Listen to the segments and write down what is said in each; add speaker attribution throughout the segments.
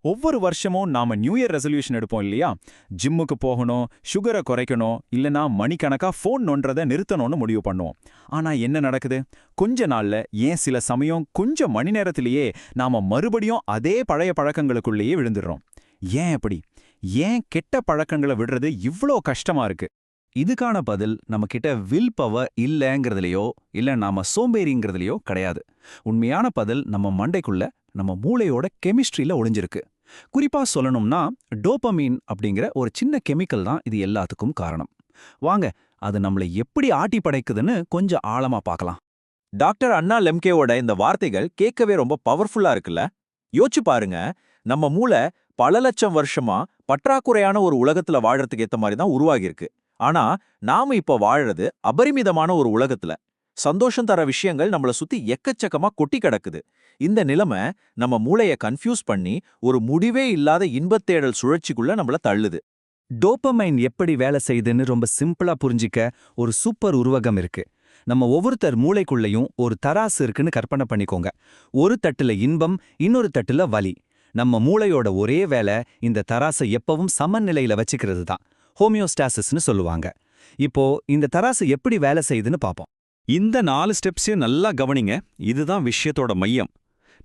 Speaker 1: ஒவ்வொரு வருஷமும் நாம நியூ இயர் ரெசல்யூஷன் எடுப்போம் இல்லையா? ஜிம்முக்கு போகணும், சுகரை குறைக்கணும், இல்லனா மணிக்கணக்கா ஃபோன் நோன்றதை நிறுத்தணும்னு முடிவு பண்ணுவோம். ஆனா என்ன நடக்குது? கொஞ்ச நாள்ல, ஏன் சில சமயம் கொஞ்சம் மணி நேரத்திலேயே நாம மறுபடியும் அதே பழைய பழக்கங்களுக்குள்ளேயே விழுந்துடுறோம். ஏன் அப்படி? ஏன் கெட்ட பழக்கங்களை விடுறது இவ்ளோ கஷ்டமா இருக்கு?
Speaker 2: இதுக்கான பதில் நம்ம கிட்ட வில் பவர் இல்லைங்கிறதுலையோ இல்ல நாம சோம்பேறிங்கிறதுலையோ கிடையாது. உண்மையான பதில் நம்ம மண்டைக்குள்ள, நம்ம மூளையோட கெமிஸ்ட்ரியில ஒளிஞ்சிருக்கு. குறிப்பா சொல்லணும்னா டோபமீன் அப்படிங்கிற ஒரு சின்ன கெமிக்கல் தான் இது எல்லாத்துக்கும் காரணம். வாங்க, அது நம்மளை எப்படி ஆட்டி படைக்குதுன்னு கொஞ்சம் ஆழமா பார்க்கலாம்.
Speaker 3: டாக்டர் அண்ணா லெம்கேவோட இந்த வார்த்தைகள் கேட்கவே ரொம்ப பவர்ஃபுல்லா இருக்குல்ல? யோசிச்சு பாருங்க, நம்ம மூளை பல லட்சம் வருஷமா பற்றாக்குறையான ஒரு உலகத்துல வாழறதுக்கு ஏத்த மாதிரி தான் உருவாகியிருக்கு. ஆனா நாம இப்ப வாழறது அபரிமிதமான ஒரு உலகத்துல. சந்தோஷம் தர விஷயங்கள் நம்மள சுத்தி எக்கச்சக்கமா கொட்டி கிடக்குது. இந்த நிலைமை நம்ம மூளைய கன்ஃபியூஸ் பண்ணி ஒரு முடிவே இல்லாத இன்பத்தேடல் சுழற்சிக்குள்ள நம்மள தள்ளுது.
Speaker 2: டோபமைன் எப்படி வேலை செய்யுதுன்னு ரொம்ப சிம்பிளா புரிஞ்சிக்க ஒரு சூப்பர் உருவகம் இருக்கு. நம்ம ஒவ்வொருத்தர் மூளைக்குள்ளேயும் ஒரு தராசு இருக்குன்னு கற்பனை பண்ணிக்கோங்க. ஒரு தட்டுல இன்பம், இன்னொரு தட்டுல வலி. நம்ம மூளையோட ஒரே வேலை இந்த தராசை எப்பவும் சமநிலையில வச்சுக்கிறது தான். ஹோமியோஸ்டாசிஸ்னு சொல்லுவாங்க. இப்போ இந்த தராசு எப்படி வேலை செய்யுதுன்னு பார்ப்போம்.
Speaker 4: இந்த 4 ஸ்டெப்ஸையும் நல்லா கவனிங்க. இதுதான் விஷயத்தோட மையம்.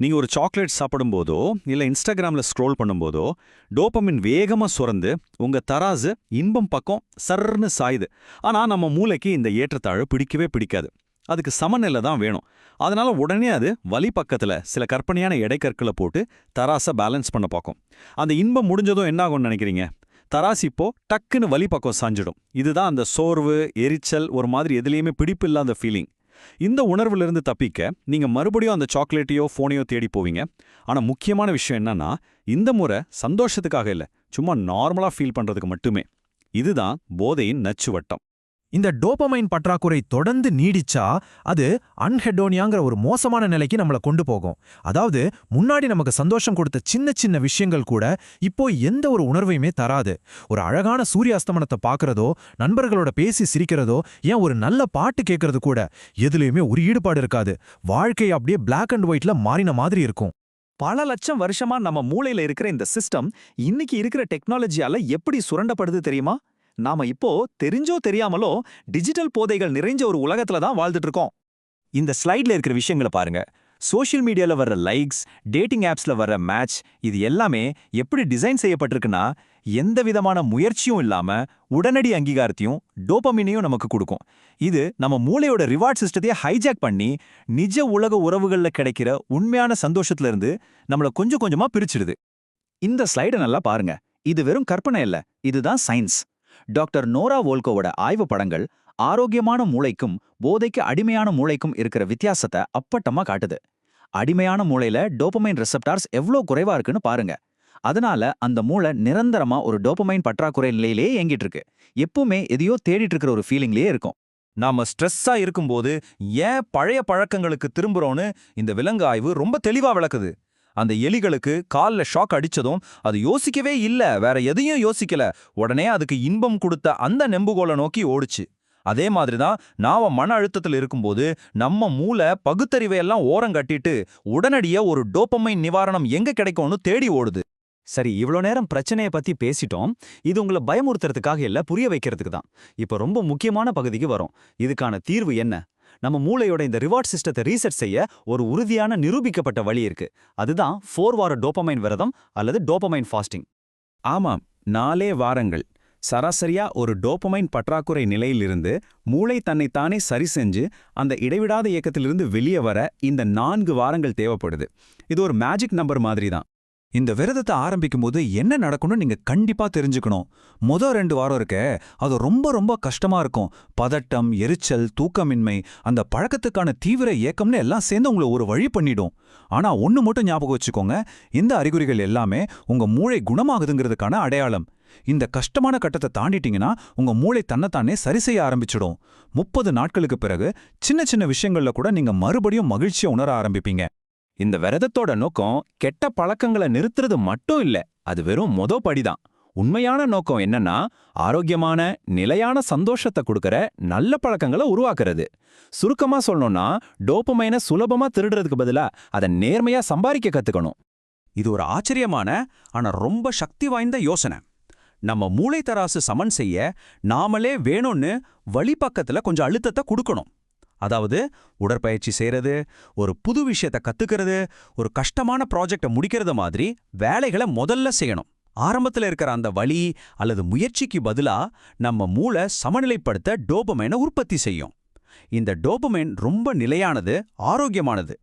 Speaker 4: நீங்க ஒரு சாக்லேட் சாப்பிடும்போதோ இல்ல இன்ஸ்டாகிராம்ல ஸ்க்ரோல் பண்ணும்போதோ டோபமின் வேகமா சுரந்து உங்க தராசு இன்பம் பக்கம் சர்ன்னு சாயுது. ஆனா நம்ம மூளைக்கு இந்த ஏற்றத்தாழ் பிடிக்கவே பிடிக்காது. அதுக்கு சமநிலை தான் வேணும். அதனால உடனே அது வலி பக்கத்துல சில கற்பனையான எடைக்கற்களை போட்டு தராசை பேலன்ஸ் பண்ண பார்க்கும். அந்த இன்பம் முடிஞ்சதும் என்ன ஆகும்னு நினைக்கிறீங்க? தராசு இப்போ டக்குன்னு வலி பக்கம் சாஞ்சிடும். இதுதான் அந்த சோர்வு, எரிச்சல், ஒரு மாதிரி எதுலேயுமே பிடிப்பு இல்லாத ஃபீலிங். இந்த உணர்வுலேருந்து தப்பிக்க நீங்க மறுபடியும் அந்த சாக்லேட்டையோ ஃபோனையோ தேடி போவீங்க. ஆனா முக்கியமான விஷயம் என்னன்னா, இந்த முறை சந்தோஷத்துக்காக இல்ல, சும்மா நார்மலா ஃபீல் பண்றதுக்கு மட்டுமே. இதுதான் போதையின் நச்சுவட்டம்.
Speaker 5: இந்த டோபமைன் பற்றாக்குறை தொடர்ந்து நீடிச்சா அது அன்ஹெடோனியாங்கிற ஒரு மோசமான நிலைக்கு நம்மளை கொண்டு போகும். அதாவது முன்னாடி நமக்கு சந்தோஷம் கொடுத்த சின்ன சின்ன விஷயங்கள் கூட இப்போ எந்த ஒரு உணர்வையுமே தராது. ஒரு அழகான சூரிய அஸ்தமனத்தை பார்க்கறதோ, நண்பர்களோட பேசி சிரிக்கிறதோ, ஏன் ஒரு நல்ல பாட்டு கேட்கறது கூட எதுலையுமே ஒரு ஈடுபாடு இருக்காது. வாழ்க்கை அப்படியே பிளாக் அண்ட் ஒயிட்ல மாறின மாதிரி இருக்கும்.
Speaker 3: பல லட்சம் வருஷமா நம்ம மூளையில இருக்கிற இந்த சிஸ்டம் இன்னைக்கு இருக்கிற டெக்னாலஜியால எப்படி சுரண்டப்படுது தெரியுமா? நாம இப்போ தெரிஞ்சோ தெரியாமலோ டிஜிட்டல் போதைகள் நிறைஞ்ச ஒரு உலகத்துல தான் வாழ்ந்துட்டு இருக்கோம். இந்த ஸ்லைட்ல இருக்கிற விஷயங்களை பாருங்க. சோஷியல் மீடியால வர்ற லைக்ஸ், டேட்டிங் ஆப்ஸ்ல வர்ற மேட்ச், இது எல்லாமே எப்படி டிசைன் செய்யப்பட்டிருக்குன்னா, எந்த விதமான முயற்சியும் இல்லாம உடனடி அங்கீகாரத்தையும் டோபமினையும் நமக்கு கொடுக்கும். இது நம்ம மூளையோட ரிவார்ட் சிஸ்டத்தையே ஹைஜாக் பண்ணி நிஜ உலக உறவுகள்ல கிடைக்கிற உண்மையான சந்தோஷத்துல இருந்து நம்மள கொஞ்சம் கொஞ்சமா பிரிச்சிடுது. இந்த ஸ்லைடை நல்லா பாருங்க. இது வெறும் கற்பனை இல்ல, இதுதான் சயின்ஸ். டாக்டர் நோரா வோல்கோவோட ஆய்வு படங்கள் ஆரோக்கியமான மூளைக்கும் போதைக்கு அடிமையான மூளைக்கும் இருக்கிற வித்தியாசத்தை அப்பட்டமா காட்டுது. அடிமையான மூளையில டோபமைன் ரிசெப்டார்ஸ் எவ்வளோ குறைவா இருக்குன்னு பாருங்க. அதனால அந்த மூளை நிரந்தரமா ஒரு டோபமைன் பற்றாக்குறை நிலையிலேயே இயங்கிட்டு இருக்கு. எப்பவுமே எதையோ தேடிட்டு இருக்கிற ஒரு ஃபீலிங்லயே இருக்கும்.
Speaker 1: நாம ஸ்ட்ரெஸ்ஸா இருக்கும்போது ஏன் பழைய பழக்கங்களுக்கு திரும்புறோன்னு இந்த விலங்கு ஆய்வு ரொம்ப தெளிவா விளக்குது. அந்த எலிகளுக்கு கால்ல ஷாக் அடிச்சதும் அது யோசிக்கவே இல்ல, வேற எதையும் யோசிக்கல, உடனே அதுக்கு இன்பம் கொடுத்த அந்த நெம்புகோலை நோக்கி ஓடுச்சு. அதே மாதிரிதான் நாம மன அழுத்தத்தில் இருக்கும்போது நம்ம மூளை பகுத்தறிவையெல்லாம் ஓரங்கட்டிட்டு உடனடியா ஒரு டோபமைன் நிவாரணம் எங்க கிடைக்கும்னு தேடி ஓடுது.
Speaker 3: சரி, இவ்வளோ நேரம் பிரச்சனையை பத்தி பேசிட்டோம். இது உங்களை பயமுறுத்துறதுக்காக இல்ல, புரிய வைக்கிறதுக்கு தான். இப்போ ரொம்ப முக்கியமான பகுதிக்கு வரும். இதுக்கான தீர்வு என்ன? நம்ம மூளையோட இந்த ரிவார்ட் சிஸ்டத்தை ரீசெட் செய்ய ஒரு உறுதியான நிரூபிக்கப்பட்ட வழி இருக்கு. அதுதான் 4 வார டோபமைன் விரதம் அல்லது டோபமைன் ஃபாஸ்டிங்.
Speaker 1: ஆமாம், 4 வாரங்கள். சராசரியா ஒரு டோபமைன் பற்றாக்குறை நிலையிலிருந்து மூளை தன்னைத்தானே சரி செஞ்சு அந்த இடைவிடாத இயக்கத்திலிருந்து வெளியே வர இந்த 4 வாரங்கள் தேவைப்படுது. இது ஒரு மேஜிக் நம்பர் மாதிரி தான்.
Speaker 5: இந்த விரதத்தை ஆரம்பிக்கும் போது என்ன நடக்கும்னு நீங்க கண்டிப்பா தெரிஞ்சுக்கணும். முதல் 2 வாரம் இருக்க அது ரொம்ப ரொம்ப கஷ்டமா இருக்கும். பதட்டம், எரிச்சல், தூக்கமின்மை, அந்த பழக்கத்துக்கான தீவிர ஏக்கம்னு எல்லாம் சேர்ந்து உங்களை ஒரு வழி பண்ணிடும். ஆனா ஒன்னு மட்டும் ஞாபகம் வச்சுக்கோங்க, இந்த அறிகுறிகள் எல்லாமே உங்க மூளை குணமாகுதுங்கிறதுக்கான அடையாளம். இந்த கஷ்டமான கட்டத்தை தாண்டிட்டீங்கன்னா உங்க மூளை தன்னைத்தானே சரி செய்ய ஆரம்பிச்சிடும். 30 நாட்களுக்கு பிறகு சின்ன சின்ன விஷயங்கள்ல கூட நீங்க மறுபடியும் மகிழ்ச்சியை உணர ஆரம்பிப்பீங்க.
Speaker 1: இந்த விரதத்தோட நோக்கம் கெட்ட பழக்கங்களை நிறுத்துறது மட்டும் இல்ல, அது வெறும் படிதான். உண்மையான நோக்கம் என்னன்னா, ஆரோக்கியமான நிலையான சந்தோஷத்தை கொடுக்கற நல்ல பழக்கங்களை உருவாக்குறது. சுருக்கமா சொல்லணும்னா, டோபமைனை சுலபமா திருடுறதுக்கு பதிலா அதை நேர்மையா சம்பாதிக்க கத்துக்கணும்.
Speaker 4: இது ஒரு ஆச்சரியமான ஆனா ரொம்ப சக்தி வாய்ந்த யோசனை. நம்ம மூளை தராசு சமன் செய்ய நாமளே வேணும்னு வழிப்பக்கத்துல கொஞ்சம் அழுத்தத்தை கொடுக்கணும். அதாவது உடற்பயிற்சி செய்யறது, ஒரு புது விஷயத்த கத்துக்கிறது, ஒரு கஷ்டமான ப்ராஜெக்டை முடிக்கிறது மாதிரி வேலைகளை முதல்ல செய்யணும். ஆரம்பத்துல இருக்கிற அந்த வலி அல்லது முயற்சிக்கு பதிலா நம்ம மூளை சமநிலைப்படுத்த டோபமைனை உற்பத்தி செய்யும். இந்த டோபமைன் ரொம்ப நிலையானது, ஆரோக்கியமானது.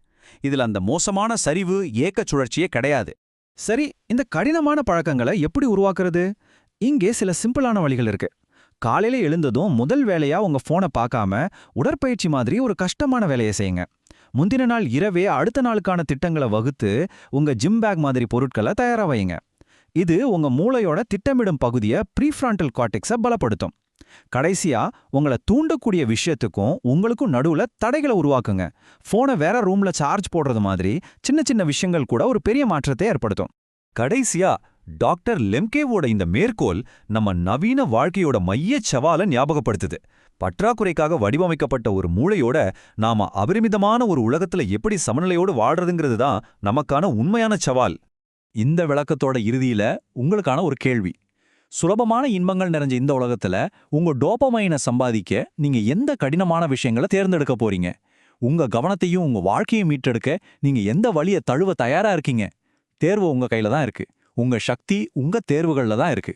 Speaker 4: இதுல அந்த மோசமான சரிவு, ஏக்கச் சுழற்சியே கிடையாது.
Speaker 2: சரி, இந்த கடினமான பழக்கங்களை எப்படி உருவாக்குறது? இங்கே சில சிம்பிளான வழிகள் இருக்கு. காலையில எழுந்ததும் முதல் வேலையா உங்க போனை பார்க்காம உடற்பயிற்சி மாதிரி ஒரு கஷ்டமான வேலையை செய்யுங்க. முந்தின நாள் இரவே அடுத்த நாளுக்கான திட்டங்களை வகுத்து உங்க ஜிம் பேக் மாதிரி பொருட்களை தயாரா வையுங்க. இது உங்க மூளையோட திட்டமிடும் பகுதியை ப்ரீஃப்ரான்டல் கார்டெக்ஸை பலப்படுத்தும். கடைசியா உங்களை தூண்டக்கூடிய விஷயத்துக்கும் உங்களுக்கும் நடுவுல தடைகளை உருவாக்குங்க. போனை வேற ரூம்ல சார்ஜ் போடுறது மாதிரி சின்ன சின்ன விஷயங்கள் கூட ஒரு பெரிய மாற்றத்தை ஏற்படுத்தும்.
Speaker 1: கடைசியா டாக்டர் லெம்கேவோட இந்த மேற்கோள் நம்ம நவீன வாழ்க்கையோட மையச் சவாலை ஞாபகப்படுத்துது. பற்றாக்குறைக்காக வடிவமைக்கப்பட்ட ஒரு மூளையோட நாம அபரிமிதமான ஒரு உலகத்துல எப்படி சமநிலையோடு வாழ்றதுங்கிறது தான் நமக்கான உண்மையான சவால்.
Speaker 5: இந்த விளக்கத்தோட இறுதியில உங்களுக்கான ஒரு கேள்வி. சுலபமான இன்பங்கள் நிறைஞ்ச இந்த உலகத்துல உங்க டோபமைனை சம்பாதிக்க நீங்க எந்த கடினமான விஷயங்களை தேர்ந்தெடுக்க போறீங்க? உங்க கவனத்தையும் உங்க வாழ்க்கையும் மீட்டெடுக்க நீங்க எந்த வழியை தழுவ தயாரா இருக்கீங்க? தேர்வு உங்க கையில தான் இருக்கு. உங்க சக்தி உங்க தேர்வுகள்ல தான் இருக்கு.